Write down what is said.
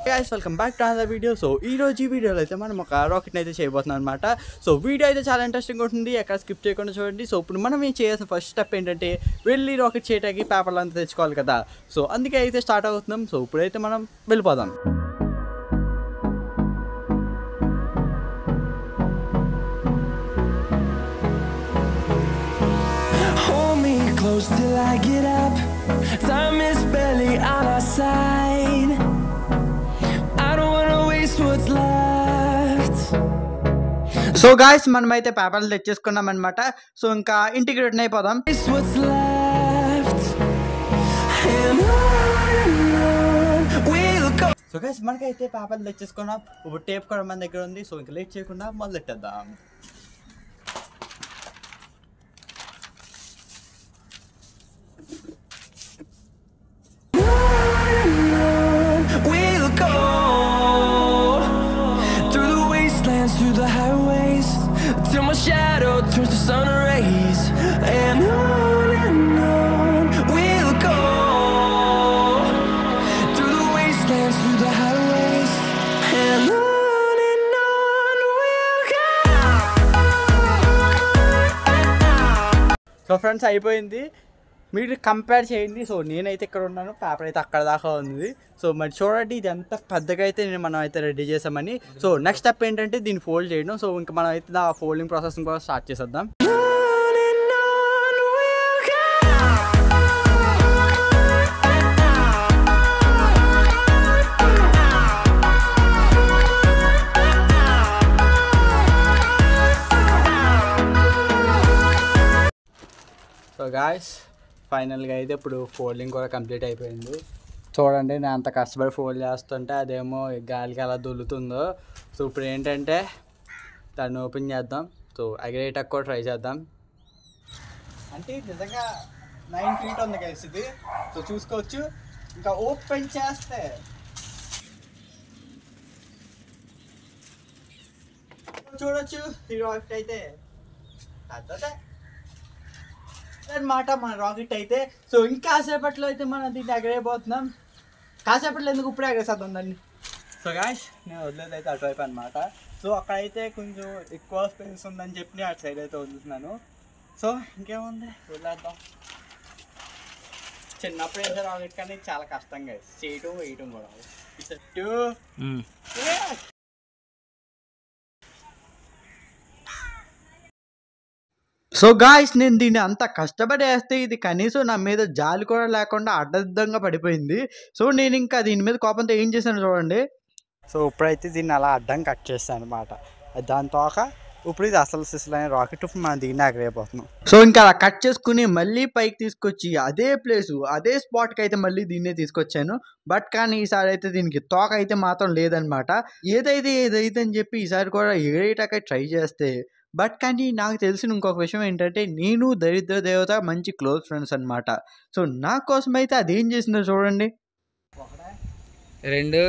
guys, welcome back to another video. So ఈ రోజు ఈ వీడియోలో అయితే మనం ఒక రాకెట్ అయితే చేయబోతున్నాం అన్నమాట. సో వీడియో అయితే చాలా ఇంట్రెస్టింగ్ ఉంటుంది, ఎక్కడ స్కిప్ చేయకుండా చూడండి. సో ఇప్పుడు మనం ఏం చేయాల్సిన ఫస్ట్ స్టెప్ ఏంటంటే వెళ్ళి రాకెట్ చేయడానికి పేపర్లు అంతా తెచ్చుకోవాలి కదా. సో అందుకే అయితే స్టార్ట్ అవుతున్నాం. సో ఇప్పుడైతే మనం వెళ్ళిపోదాం. Close till I get up. Time is barely on our side. I don't wanna waste what's left. So guys మనమైతే పేపర్లు తెచ్చేసుకున్నాం అనమాట. సో ఇంకా ఇంటికి రిటర్న్ అయిపోదాం. Waste what's left. And on we'll go. So guys మనకైతే పేపర్లు తెచ్చేసుకున్నాం. ఇప్పుడు టేప్ కూడా మన దగ్గర ఉంది. సో ఇంకా లేట్ చేయకుండా మొదలెట్టేద్దాం. We'll go through the wastelands, through the highways, till my shadow turns to sun rays. And on we'll go through the wastelands, through the highways, and on we'll go. So friends అయిపోయింది, మీరు compare చేయండి. So నేనైతే ఇక్కడ ఉన్నాను, paper అయితే అక్కడ దాకా ఉంది. సో మరి చూడండి ఇది ఎంత పెద్దగా అయితే మనం అయితే రెడీ చేసామని. సో నెక్స్ట్ స్టెప్ ఏంటంటే దీన్ని ఫోల్డ్ చేయడం. సో ఇంకా మనం అయితే ఆ ఫోల్డింగ్ ప్రాసెస్ కూడా స్టార్ట్ చేసేద్దాం. సో గాయ్స్ ఫైనల్గా అయితే ఇప్పుడు ఫోల్డింగ్ కూడా కంప్లీట్ అయిపోయింది. చూడండి నేను అంత కష్టపడి ఫోల్డ్ చేస్తుంటే అదేమో గాలికి ఎలా దొల్లుతుందో. సో ఇప్పుడు ఏంటంటే దాన్ని ఓపెన్ చేద్దాం. సో ఎగరేటకు కూడా ట్రై చేద్దాం. అంటే నిజంగా 9 feet ఉంది గైస్ ఇది. సో చూసుకోవచ్చు, ఇంకా ఓపెన్ చేస్తే చూడొచ్చు ఈ రాకెట్ అయితే అదే అనమాట మన రాకెట్ అయితే. సో ఇంకా కాసేపట్లో అయితే మనం దీన్ని ఎగరేయబోతున్నాం. కాసేపట్లో ఎందుకు ఇప్పుడే ఎగరేసేద్దాం దాన్ని. సో గాయ్స్ నేను వదిలేదు అయితే అటువైపు అనమాట. సో అక్కడైతే కొంచెం ఎక్కువ స్పేస్ ఉందని చెప్పి అటు సైడ్ అయితే వదులుతున్నాను. సో ఇంకేముంది వదిలేద్దాం. చిన్నప్పుడు వేసే రాకెట్ కానీ చాలా కష్టంగా చేయటం వేయటం కూడా. సో గాయ్స్ నేను దీన్ని అంత కష్టపడి వేస్తే ఇది కనీసం నా మీద జాలి కూడా లేకుండా అడ్డదిడ్డంగా పడిపోయింది. సో నేను ఇంకా దీని మీద కోపంతో ఏం చేశాను చూడండి. సో ఇప్పుడైతే దీన్ని అలా అడ్డం కట్ చేస్తాను అనమాట. దాంతో ఇప్పుడు ఇది అసలు సిసలైన రాకెట్ మనం దీన్ని ఎగరేయబోతున్నాం. సో ఇంకా అలా కట్ చేసుకుని మళ్ళీ పైకి తీసుకొచ్చి అదే ప్లేసు అదే స్పాట్కి అయితే మళ్ళీ దీన్నే తీసుకొచ్చాను. బట్ కానీ ఈసారి అయితే దీనికి తోక అయితే మాత్రం లేదనమాట. ఏదైతే అని చెప్పి ఈసారి కూడా ఎగరేయటానికి ట్రై చేస్తే బట్ కానీ నాకు తెలిసిన ఇంకొక విషయం ఏంటంటే నేను దరిద్ర దేవత మంచి క్లోజ్ ఫ్రెండ్స్ అనమాట. సో నా కోసం అయితే అదేం చేసిందో చూడండి. 2